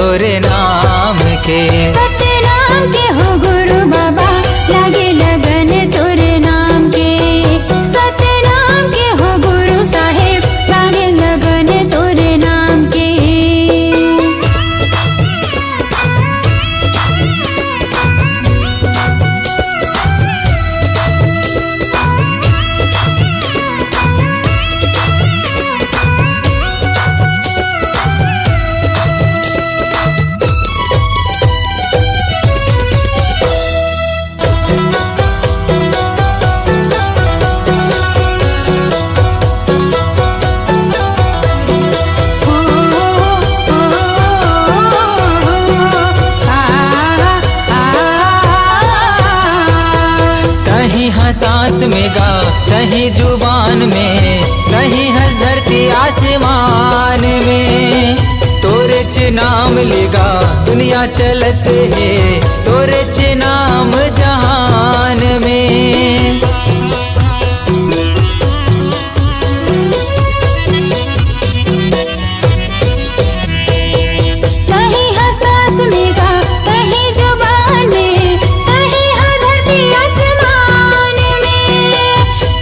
तोरे नाम के। सतनाम के हो गुरु बाबा लागे लगन तोरे नाम के। सतनाम के हो गुरु साहेब लागे लगन तोरे नाम के। सांस में गा कहीं जुबान में, कहीं हंस धरती आसमान में। तोरे च नाम लेगा दुनिया चलत है, तोरे च नाम जहान में। कहीं हंस में गा कहीं जुबान में, कहीं हंस धरती आसमान में।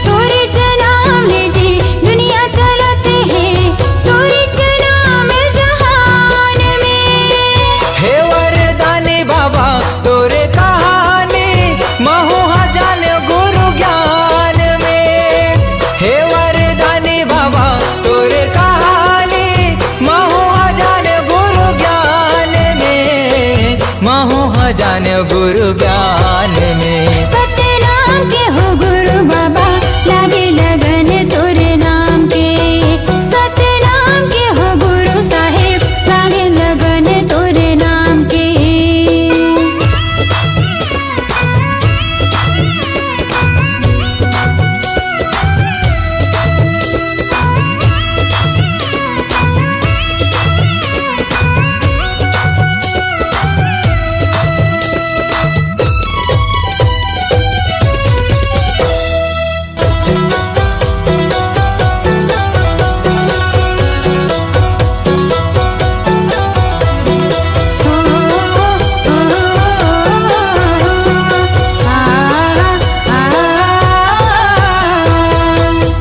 तोरे च नाम ले जी दुनिया चलत है, तोरे च नाम जहान में। हे वरदानी बाबा तोरे कहानी, महू जान गुरु ज्ञान में। हे वरदानी बाबा तोरे कहानी, महू जान गुरु ज्ञान में, महू जान गुरु ज्ञान में। सतनाम के हो गुरु बाबा लागे लगन तोरे नाम के। सतनाम के हो गुरु साहेब लागे लगन तोरे नाम के।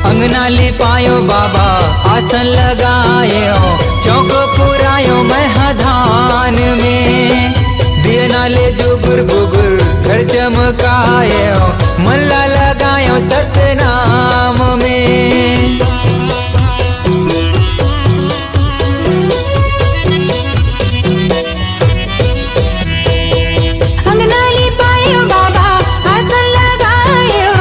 अंगना लिपायो बाबा आसन लगायो, चौक पुरायो महधान में। दिए नाले जुगुर बुगुर घर चमकायो, मल्ला लगायो सतनाम में। अंगना लिपायो बाबा आसन लगायो,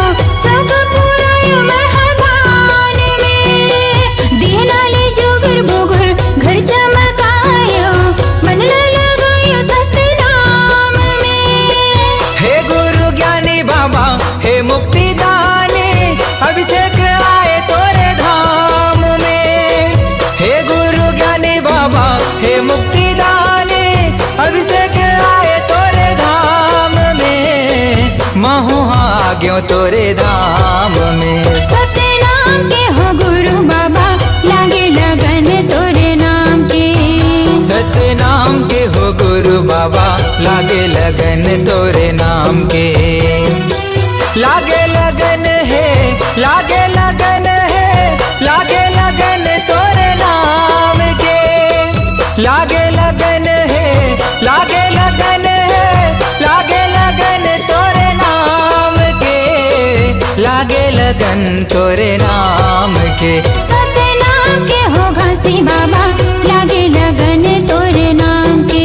चौक पुरायो महधान में। दिए नाले जुगुर बुगुर घर चमकायो, मनला लगायो सतनाम में। हे गुरु ज्ञानी बाबा हे मुक्ति दानी, अभिषेक आए तोरे धाम में। हे गुरु ज्ञानी बाबा हे मुक्ति दानी, अभिषेक आए तोरे धाम में, महू आ गयो तोरे धाम में। सतनाम के हो गुरु बाबा लागे लगन तोरे नाम के। सतनाम के हो गुरु बाबा लागे लगन तोरे नाम के। लागे लगन है, लागे लगन है, लागे लगन तोरे नाम के। लागे लगन है, लागे लगन है, लागे लगन तोरे नाम के। लागे लगन तोरे नाम के। सतनाम के हो घासी बाबा लागे लगन तोरे नाम के।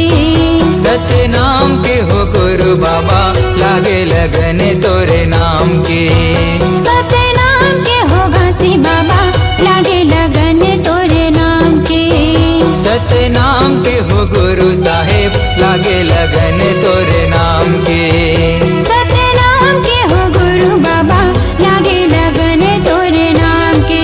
सतनाम के हो गुरु बाबा लागे लगन तोरे नाम के। सतनाम के हो घासी बाबा लागे लगन तोरे नाम के। सतनाम के हो गुरु साहेब लागे लगन तोरे नाम के। सतनाम के हो गुरु बाबा लागे लगन तोरे नाम के।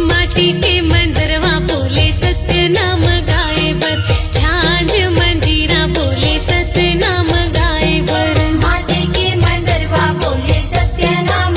माटी के मंदिरवा बोले सत्य नाम गाए बर, झांझ मंजीरा बोले सत्य नाम गाए बर। माटी के मंदिरवा बोले सत्य नाम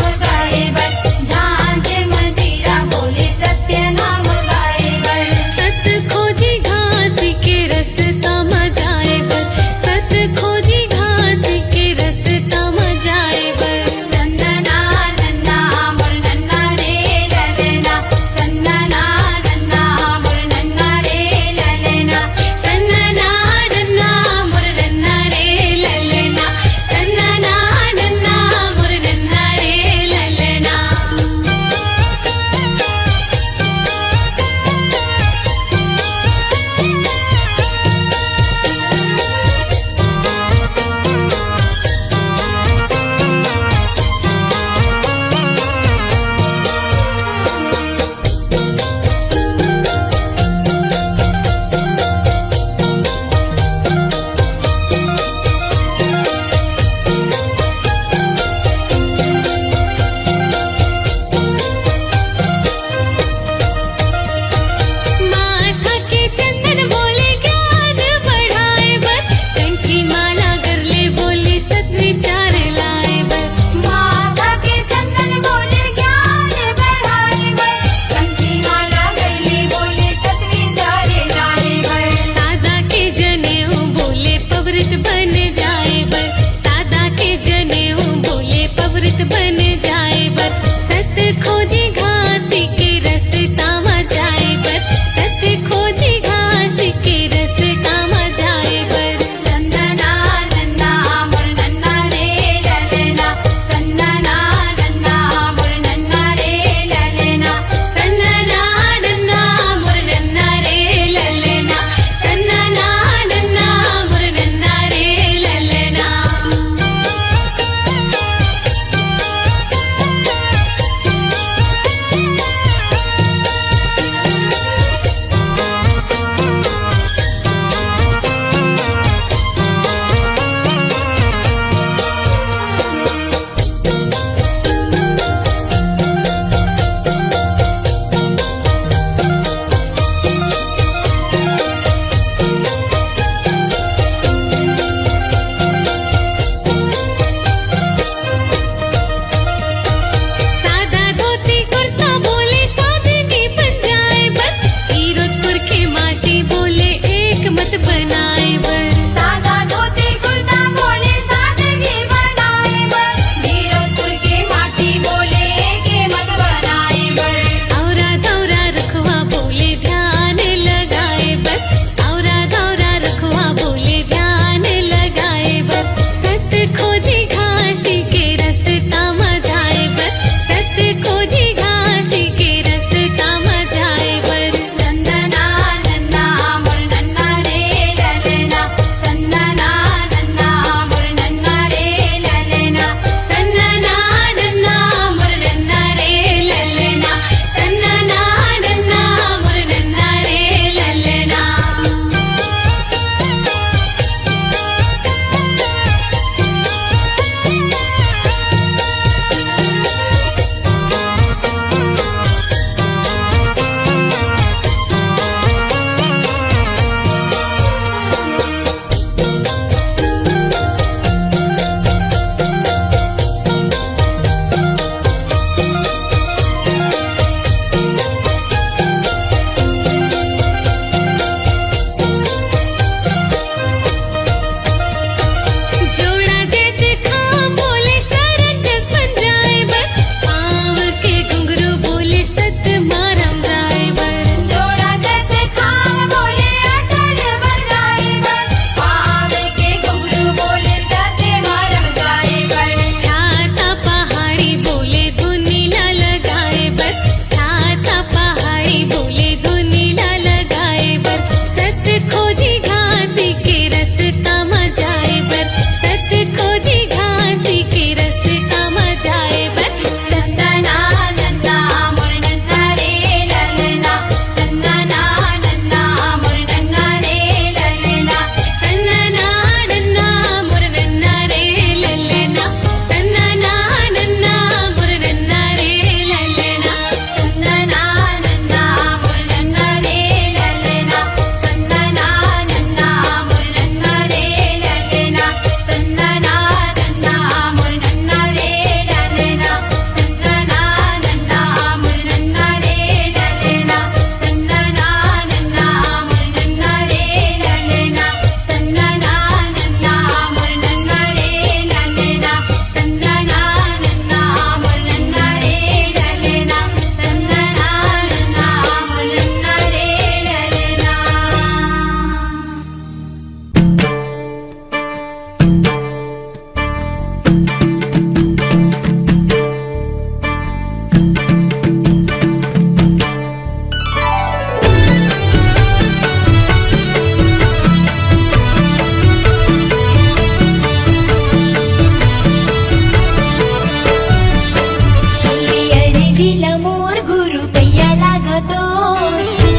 अर्जीला मोर गुरु पैया लागतो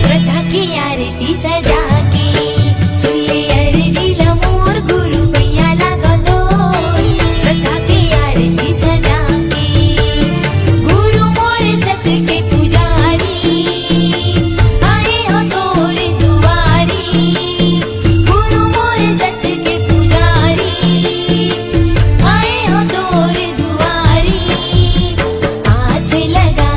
श्रद्धा की आरती सजा के सुनले अर्जीला मोर गुरु पैया लागतो श्रद्धा की आरती सजा के गुरु मोर सत के पुजारी आए हो तोरे दुआरी गुरु मोर सत के पुजारी आए हो तोरे दुआरी आस लगा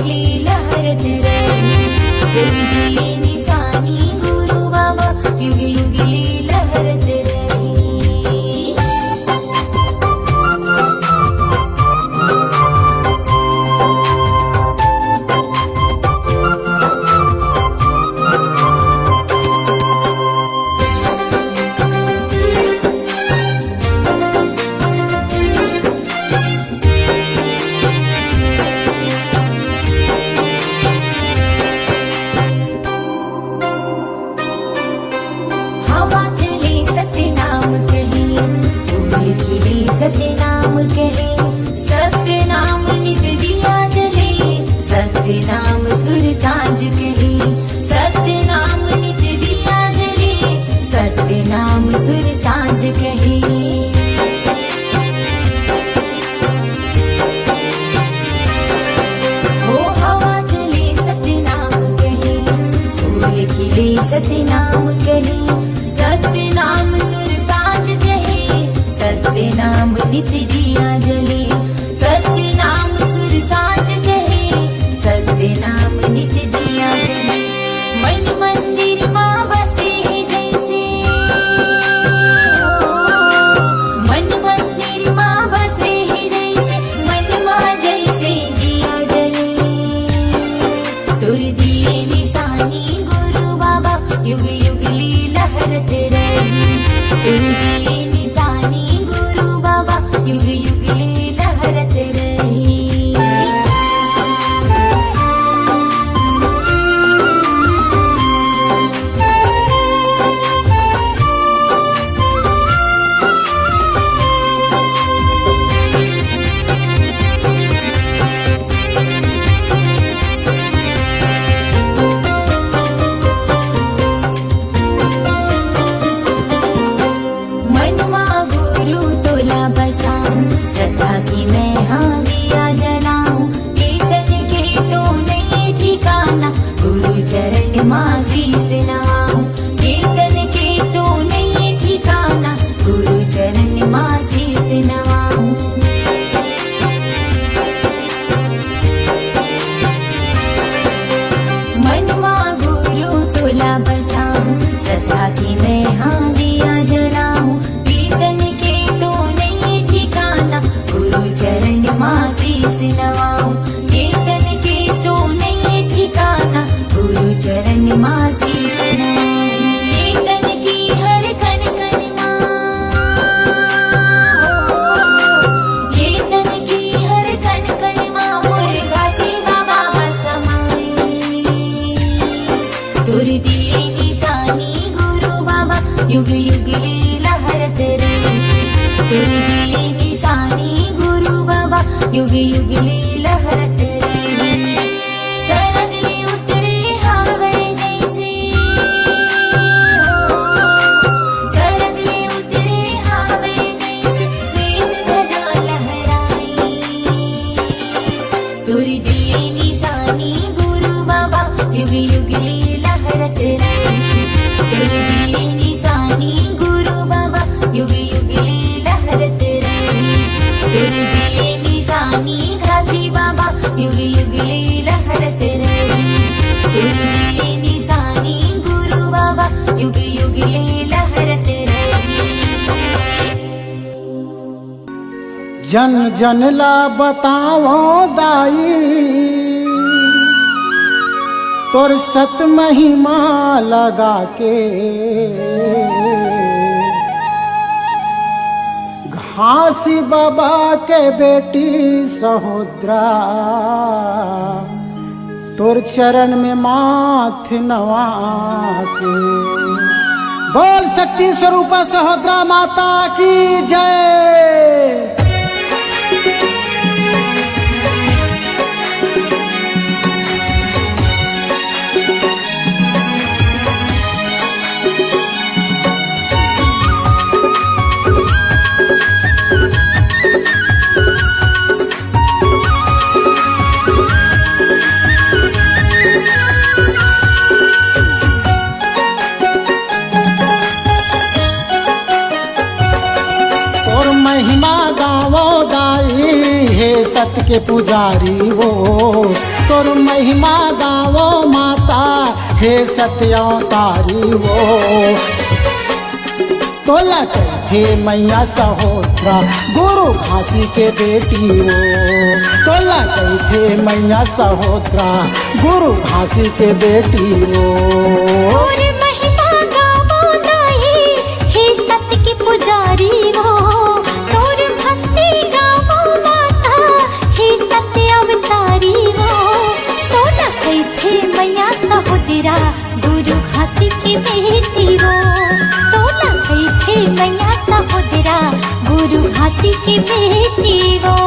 युगली लहरत रही। तेरी दिए निशानी गुरु बाबा युग युगली लहरत रही। हवा चले सतनाम कहे, धूल खिले सतनाम कहे, सतनाम नित दिया जले, सतनाम सुर सांझ कहे, सतनाम नित दिया जले, सतनाम सुर सांझ कहे। ओ हवा चले सतनाम कहे, फूल खिले सतनाम कहे, सतनाम सुर सांझ कहे, सतनाम नित दिया जले, सतनाम सुर सांझ कहे, सतनाम नित दिया जले। मन मंदिर माँ बसे जैसे, मन मंदिर माँ बसे जैसे, मन माँ जैसे दिया जले। तुर दिए निशानी गुरु बाबा युग युगली लहरत रही। तुर दिए निशानी गुरु बाबा युग युगली लहरत रही। मनमा गुरु तोला बसाऊं, सदा की मैं हाँ दिया जलाऊं। कीर्तन के तो नहीं ठिकाना, गुरु चरण माँ शीस नवाऊं। कीर्तन के तो नहीं ठिकाना, गुरु चरण माँ शीस नवाऊं। मनमा गुरु तोला बसाऊं, सदा की मैं हाँ दिया जलाऊं। कीर्तन के तो नहीं ठिकाना, गुरु चरण माँ शीस नवाऊं। कीर्तन के तो नहीं ठिकाना, गुरु चरण माँ शीस नवाऊं। कीर्तन की हर कण कण माँ, कीर्तन की हर कण कण माँ मुर्गा से बाबा समाए। तुर दिए निशानी गुरु बाबा युग युगली लहरत रही। तुर दिए निशानी गुरु बाबा युग युगली लहरत रही। शरद ले उतरे हावड़ जैसे, शरद ले उतरे हावड़ जैसे, श्वेत ध्वजा लहराई। तुर दिए निशानी गुरु बाबा युग युगली लहरत रही। तुर दिए निशानी गुरु बाबा युग युगली लहरत रही। तुर दिए निशानी घासी बाबा युग युगली लहरत रही। तुर दिए निशानी गुरु बाबा युग युगली लहरत रही। जन जन ला बताओ दाई, तोर सत महिमा लगा के। घासी बाबा के बेटी सहोदरा, तोर चरण में माथ नवा के। बोल शक्ति स्वरूपा सहोदरा माता की जय। महिमा गावो दाई, हे सत के पुजारी वो तोर महिमा गावो माता हे सत्यावतारी वो तोला हे मैया सहोत्रा गुरु घासी के बेटी वो तोला थे मैया सहोत्रा गुरु घासी के बेटी वो और महिमा गावो दाई हे सत्य की पुजारी वो तोर भक्ति गावो माता हे सत्य अवतारी वो तोला थे मैया सहोदरा गुरु घासी की बेटी वो तोला थे मैया सहोदरा गुरु घासी की बेटी वो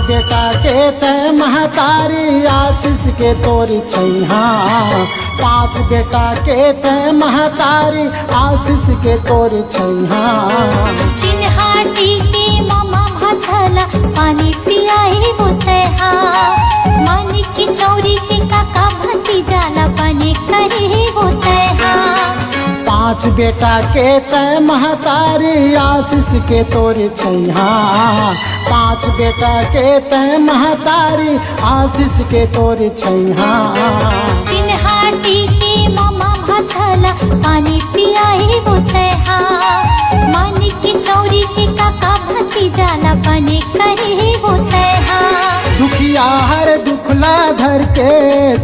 बेटा के तय महतारी आशीष के तोरी छैहा पांच बेटा के तय महतारी आशीष के तोरी छैहा चिन्हाटी के मामा भाछला पानी पियाए वो तैहा मानी की चौरी के काका भतीजाला बने करे वो तैहा पांच बेटा के तय महतारी आशीष के तोरी छैहा पांच बेटा के तय महतारी आशीष के तोरी छैहा चिन्हाटी के मामा भाछला पानी पियाए वो तैहा मानी की चौरी के काका भतीजाला बने करे वो तैहा दुखिया हर दुखला धर के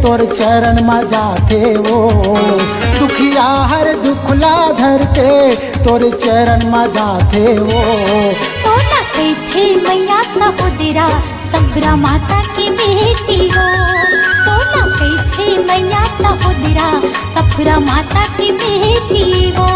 तोर चरण में जाते वो दुखिया हर दुखला धर के तोर चरण में जाते वो तोला थे मैया सहोदरा सफरा माता की बेटी हो तोला थे मैया सहोदरा सफरा माता की बेटी हो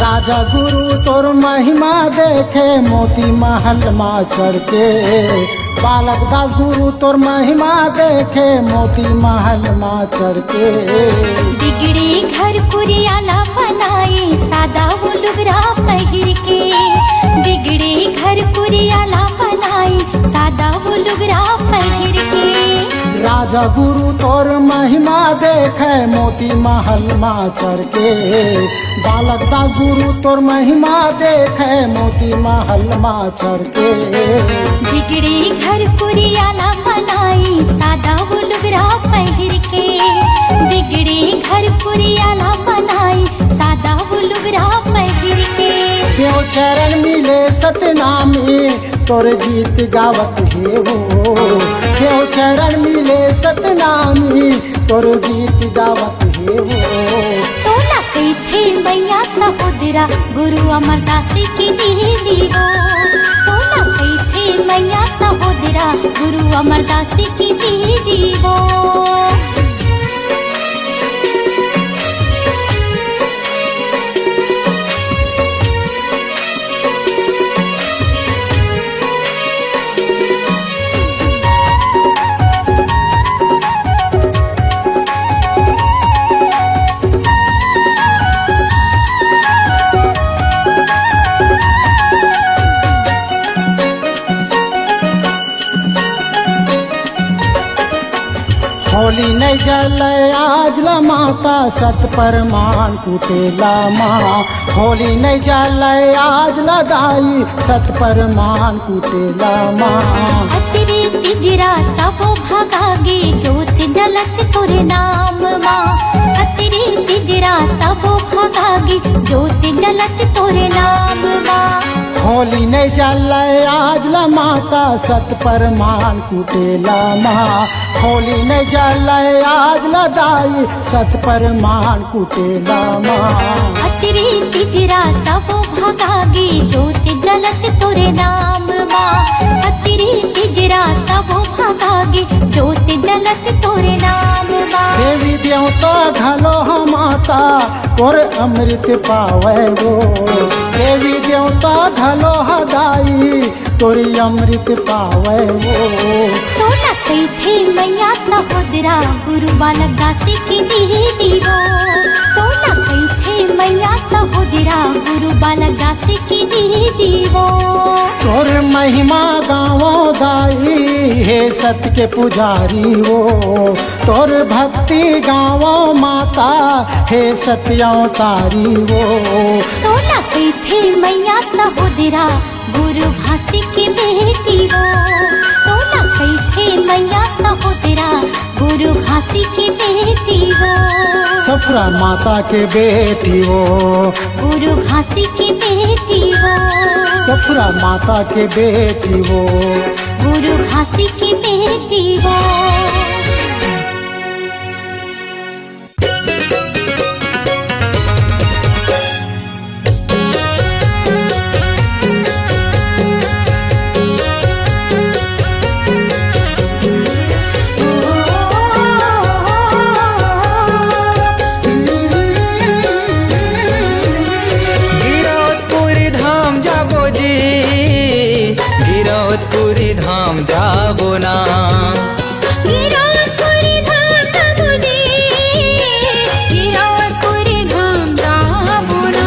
राजा गुरु तोर महिमा देखे मोती महल माँ चढ़ के बालक दास गुरु तोर महिमा देखे मोती महल माँ चढ़ के बिगड़ी घर कुरियाला बनाए सादा वो लुगरा पहिर के बिगड़ी घर कुरियाला बनाए सादा वो लुगरा पहिर के राजा गुरु तोर महिमा देखे मोती महल माँ चढ़ के बालक दास गुरु तोर महिमा देखे मोती महल माँ चढ़ के बिगड़ी घर कुरियाला बनाई सादा वो लुगरा पहिर के बिगड़ी घर कुरियाला बनाई सादा वो लुगरा पहिर के देव चरण मिले सतनामी तोर गीत गावत हे वो देव चरण मिले सतनामी तोर गीत गावत हे वो तोला थे मैया सहोदरा गुरु अमरदास की दीदी हो तोला थे मैया सहोदरा गुरु अमरदास की दीदी हो होली नहीं जल आज ला माता सत परमान कुटेला माँ होली नहीं जल आज ला दाई सत परमान कुटेला माँ अतरे तिजरा सबो भगागे ज्योत जलत तोरे नाम माँ अतरे तिजरा सबो भगागे ज्योत जलत तोरे नाम माँ होली नहीं जलाए आज ला माता सत परमान कुटेला माँ होली नहीं जलाए आज ला दाई सत परमान कुटेला माँ अतरी तिजरा सब भगागी ज्योत जलत तोरे नाम माँ अतरी तिजरा सब भगागी ज्योत जलत तोरे नाम माँ देवी देवता घलो हम माता तोर अमृत पावे गो देवी देवता घलो हदाई तोरी अमृत पावे गो तो न थे मैया सहोदरा गुरु बालक दासी की दीदीरो तो न थे मैया सहोदरा गुरु बालक दासी की दीदीरो तोर महिमा गावो दाई हे सत्य के पुजारी वो तोर भक्ति गावो माता हे सत्यावतारी वो तो न थे मैया सहोदरा गुरु भासी की बेटी वो तो न थे मैया सहोदरा गुरु भासी की बेटी वो सफरा माता के बेटी वो गुरु भासी की बेटी वो सफरा माता के बेटी वो गुरु भासी की बेटी वो गिरौदपुरी धाम जाबो ना गिरौदपुरी धाम जाबो जी गिरौदपुरी धाम जाबो ना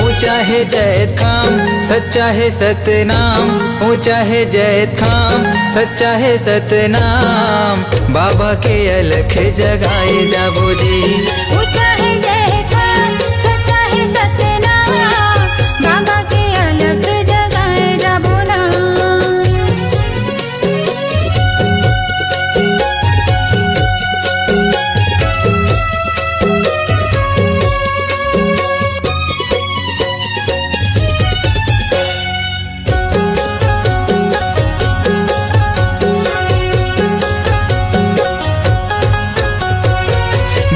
ऊंचा है जैत खाम सच्चा है सतनाम ऊंचा है जैत खाम सच्चा है सतनाम बाबा के अलख जगाए जाबो जी ऊंचा है जय खान सच्चा है सतनाम बाबा के अलग जगाए जाबो ना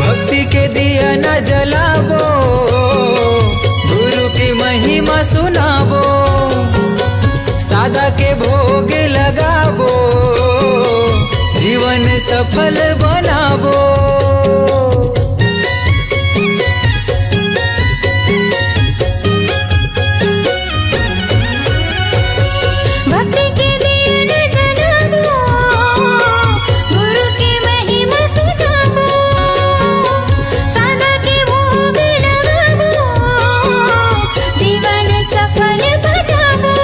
भक्ति के दिया न जलाबो गुरु की महिमा सुनाबो सादा के भोग लगाबो जीवन सफल बनाबो भक्ति के दिए न जलाबो गुरु की महिमा सुनाबो सादा के भोग लगाबो जीवन सफल बनाबो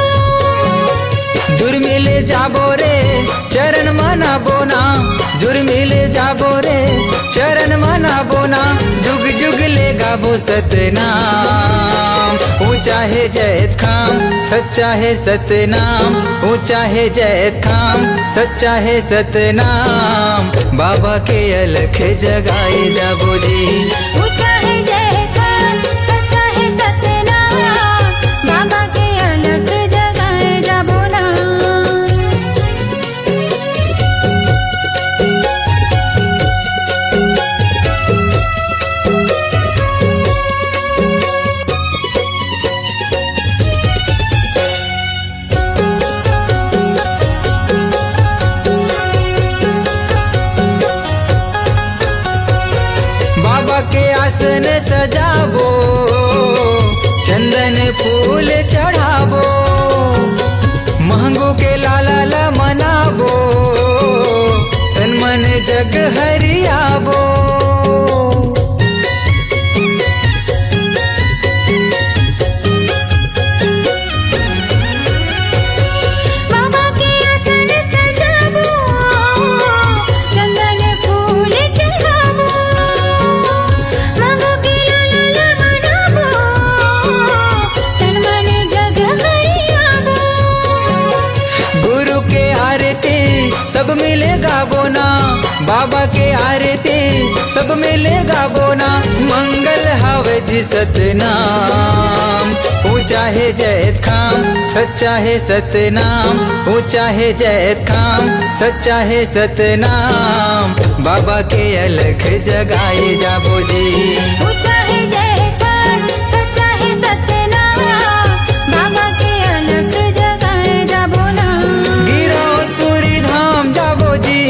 जुर्मिल जाबो रे चरण मनाबो ना जुर्मिल जाबो रे चरण मनाबो ना जुग जुग ले गाबो सतनाम ऊंचा है जैत खाम सच्चा है सतनाम ऊंचा है जैत खाम सच्चा है सतनाम बाबा के अलख जगाए जाबो जी ऊंचा है जय खान सच्चा है सतनाम बाबा के अलग जगाए जाबो ना बाबा के आसन सजाबो चंदन फूल चढ़ाबो महंगो के लाला ला मनाबो तन मन जग हरियाबो बाबा के आसन सजाबो चंदन फूल चढ़ाबो मांगो के लाला मनाबो तन मन जग हरियाबो गुरु के आरती सब मिले गाबो ना बाबा के आरती सब मिलेगा बोना, मंगल हवे जी सतनाम। ऊंचा है जैत खाम, सच्चा है सतनाम, ऊंचा है जैत खाम, सच्चा है सतनाम। बाबा के अलख जगाए जाबो जी। ऊंचा है जय खान, सच्चा है सतनाम, बाबा के अलख जगाए जाबो ना। गिरौदपुरी धाम जाबो जी,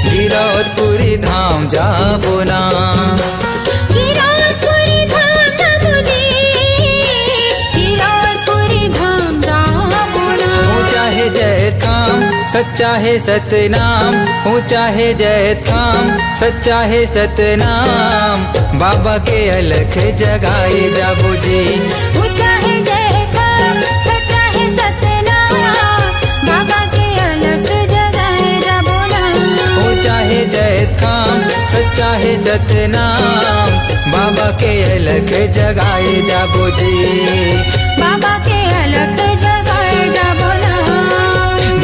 गिरौदपुरी धाम जाबो ना। गिरौदपुरी धाम जाबो जी, गिरौदपुरी धाम जाबो ना। ऊंचा है जैत खाम, सच्चा है सतनाम, ऊंचा है जैत खाम, सच्चा है सतनाम। बाबा के अलख जगाए जाबो जी। ऊंचा है जय खान, सच्चा है सतनाम, बाबा के अलख जगाए जाबो ना। ऊंचा है जैत खाम, सच्चा है सतनाम। बाबा के अलख जगाए जाबो जी। बाबा के अलख जगाए जाबो ना।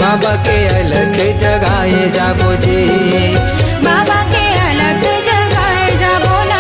बाबा के अलख जगाए जाबो जी। बाबा के अलख जगाए जाबो ना।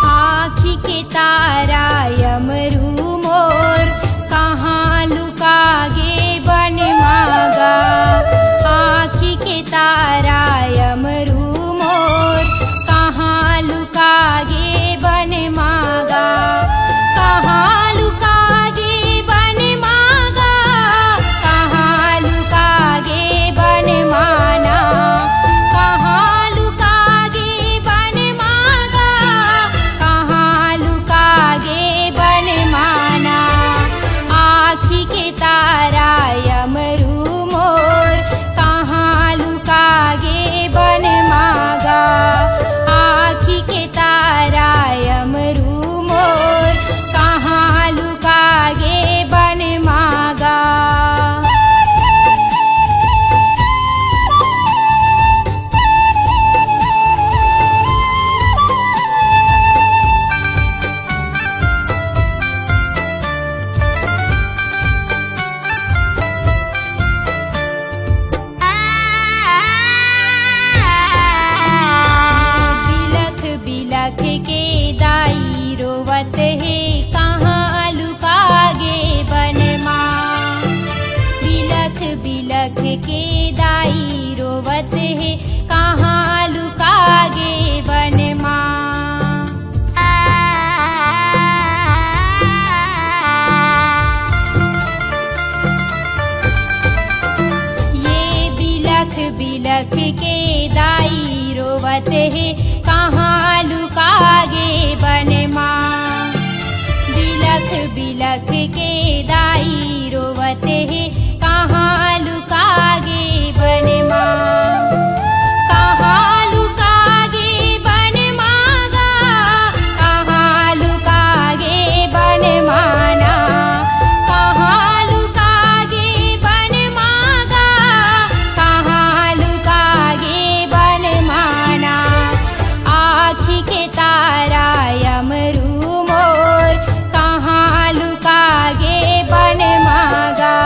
आँखी के तारा यमरू मोर, कहाँ लुका गे बन मागा। आँखी के तारा यमरू मोर, कहाँ लुका गे बन मागा। कहाँ लुका गे बन मागा, कहाँ लुका गे बन माना। कहाँ लुका गे बन मागा, कहाँ लुका गे बन माना। आँखी के तारा यमरू मोर, कहाँ लुका गे बन मागा। आँखी के तारा यमरू मोर, कहाँ लुका गे बन मागा। बिलख बिलख के दाई रोवत है, कहाँ लुका गे बन माँ। बिलख बिलख के दाई रोवत है, कहाँ लुका गे बन माँ। ये बिलख बिलख के दाई रोवत है, कहाँ लुका गे बन माँ। बिलख बिलख के दाई रोवत है, कहाँ लुका गे बन माँ। कहाँ लुका गे बन मागा, कहाँ लुका गे बन माना। कहाँ लुका गे बन मागा, कहाँ लुका गे बन माना। आँखी के तारा यमरू मोर, कहाँ लुका गे बन मागा।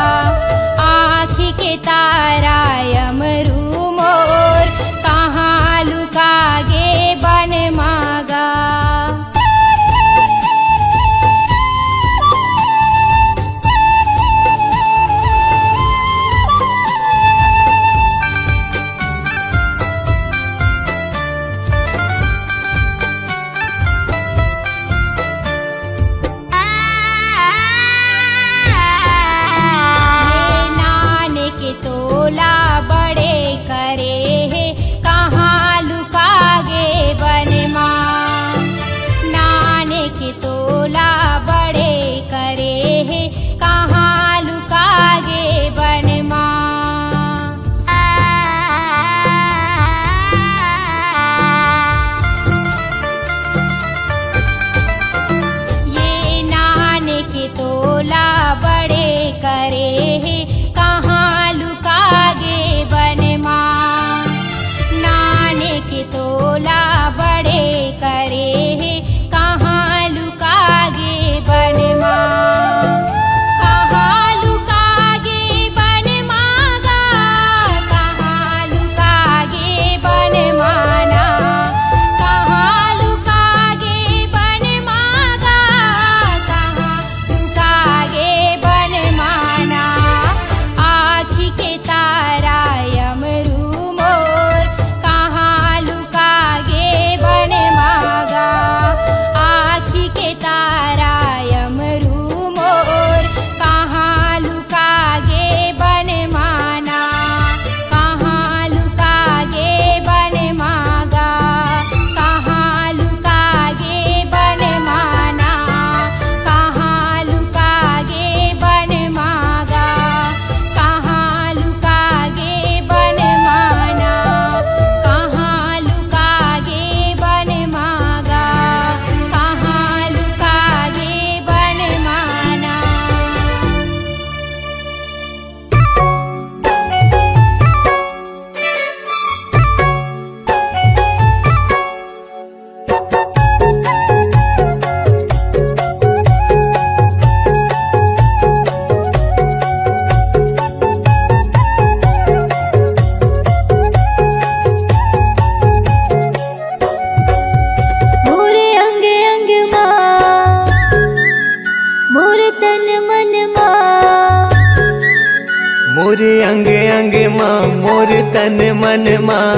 अंग माँ मोर तन मन माँ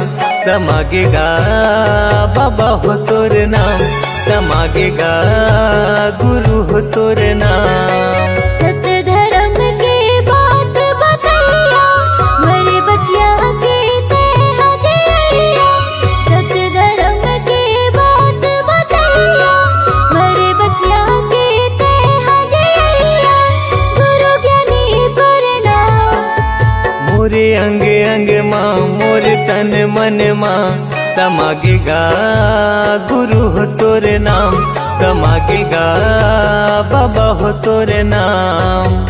समागेगा बाबा हो तोर नाम, समागेगा गुरु हो तोर नाम। सत्य धर्म के बात बतैया, मरे बचिया के तह दिया। सत्य धर्म के बात बतैया, मरे बचिया के तह दिया। गुरु ज्ञानी प्रणाम। मोरे अंग अंग माँ मोर तन मन माँ समागेगा गुरु हो तोर नाम, समागेगा बाबा हो तोर नाम।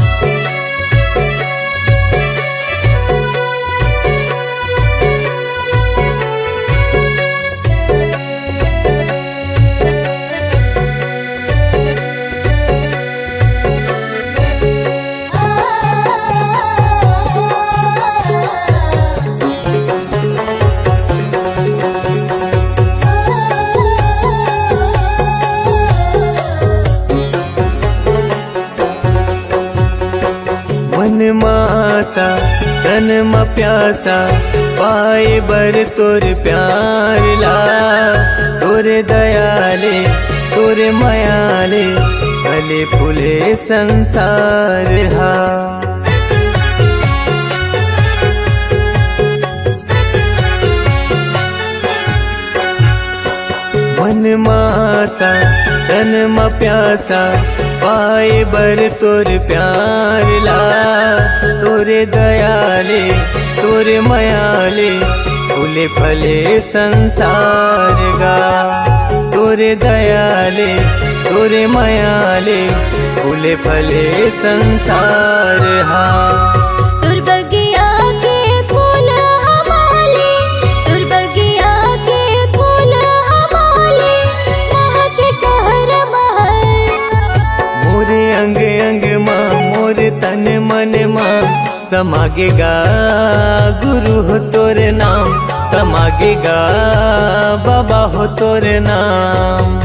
मन मासा तन म प्यासा पाए बर तोर प्यार ला। तोरे दयाले तोरे मयाले फले फूले संसार हा। मन मासा तन म प्यासा पाए बर तोर प्यार ला। तोरे दयाले तोरे मयाले फूले फले संसार गा। तोरे दयाले तोरे मयाले फूले फले संसार हा। तुर बगिया के फूल हमारे, तुर बगिया के फूल हमारे, महक कहर महर। मोरे अंग अंग माँ मोर तन मन माँ समागेगा गुरु हो तोर नाम, समागेगा बाबा हो तोर नाम।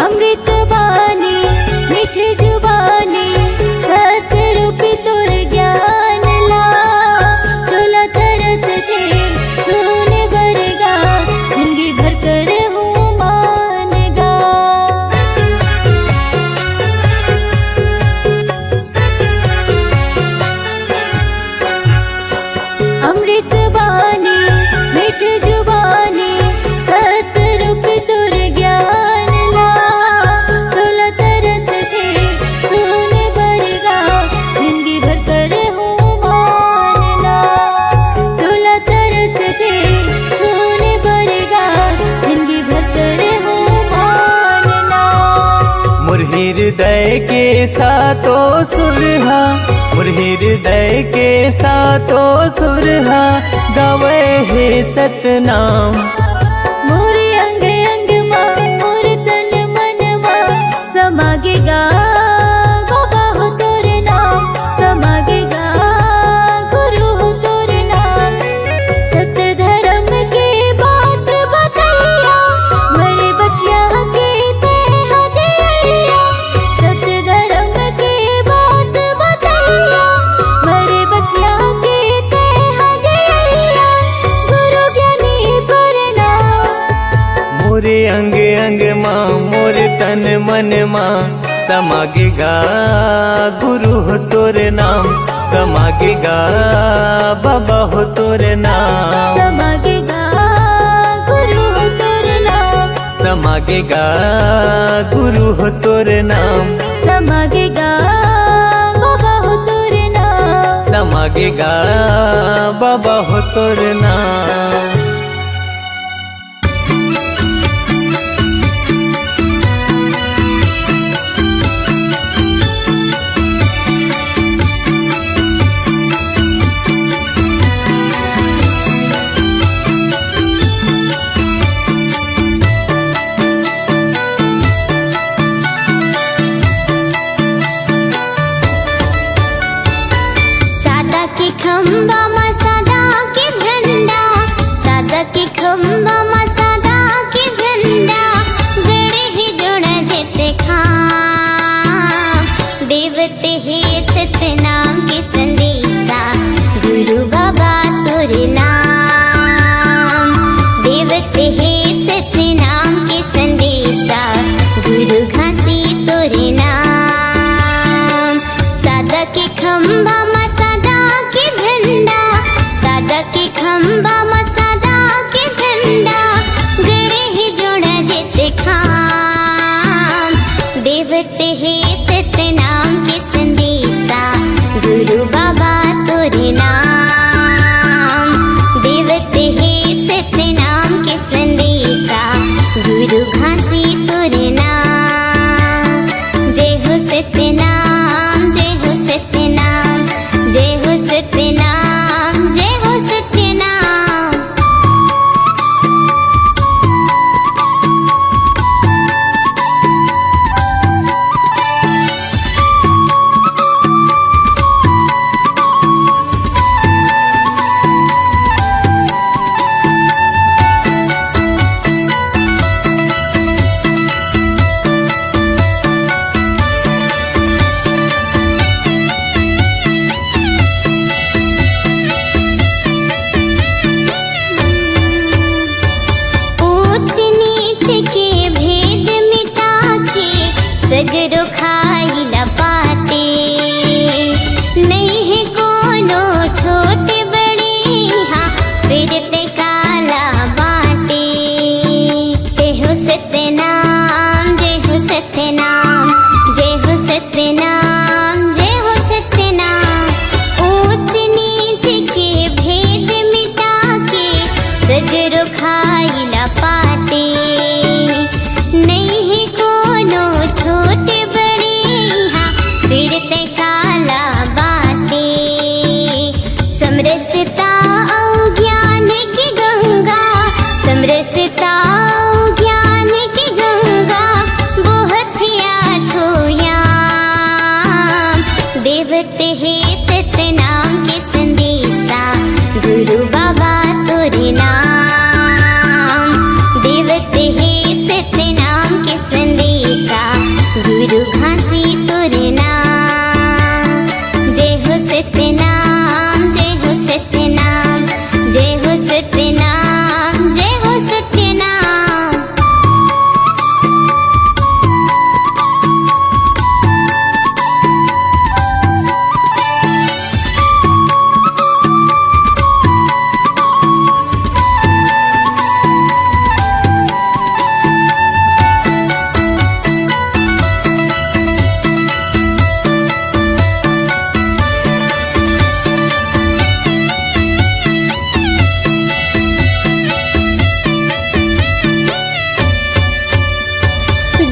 अमृत बानी मीठ जुबानी, सत्य रूपी तुर ज्ञान ला। चोला तरस थे सुन बरगा, जिंदगी भर कर हूँ मानगा। अमृत बानी मीठ जुबानी, सत्य रूपी तुर ज्ञान ला। चोला तरस थे सुन बरगा, जिंदगी भर कर हूँ मानना। चोला तरस थे सुन बरगा, जिंदगी भर कर हूँ मानना। मोर हृदय के सातो सुरहा, मोर हृदय के सातो सुरहा गावे हे सतनाम। मोरे अंग अंग माँ मोर तन मन माँ समागेगा बाबा हो तोर नाम, समागेगा गुरु हो तोर नाम। सत्य धर्म के बात बतैया, मरे बचिया के तह दिया। सत्य धर्म के बात बतैया, मरे बचिया के तह दिया। गुरु ज्ञानी प्रणाम। मोरे अंग अंग माँ मोर तन मन माँ समागेगा गुरु हो तोर नाम, समागेगा बाबा हो तोर नाम। समागेगा गुरु हो तोर नाम, समागेगा गुरु हो तोर नाम, समागेगा बाबा हो तोर नाम। समागेगा बाबा हो तोर नाम।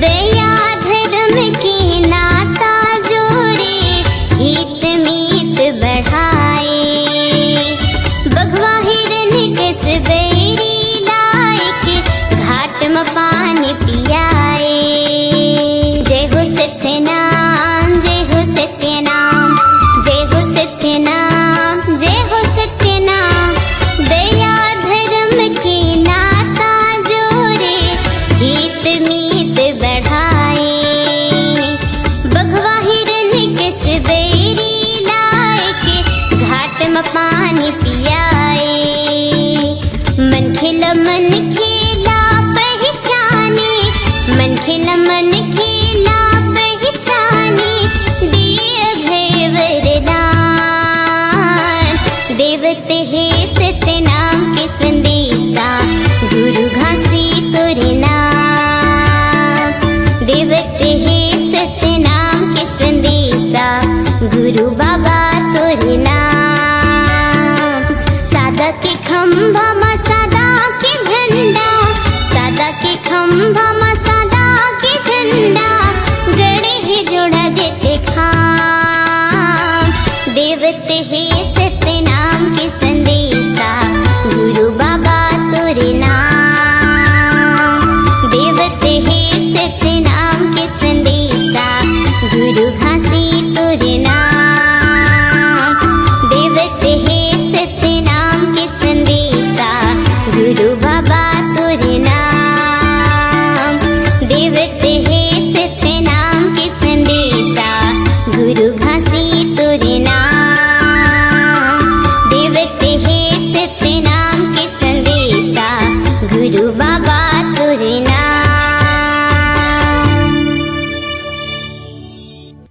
दया धर्म की नाता जोड़े, हित मीत बढ़ाए। बघवा हिरन के सबेरी लायक, घाट में पानी पियाए। जय हो सत्यनाम, जय हो सत्यनाम, जय हो सत्यनाम, जय हो सत्यनाम। दया धर्म की नाता जोड़े, हित मीत बढ़ाए। बघवा हिरन के सबेरी लायक, घाट में पानी पियाए। मन खेला पहचाने, मन खेला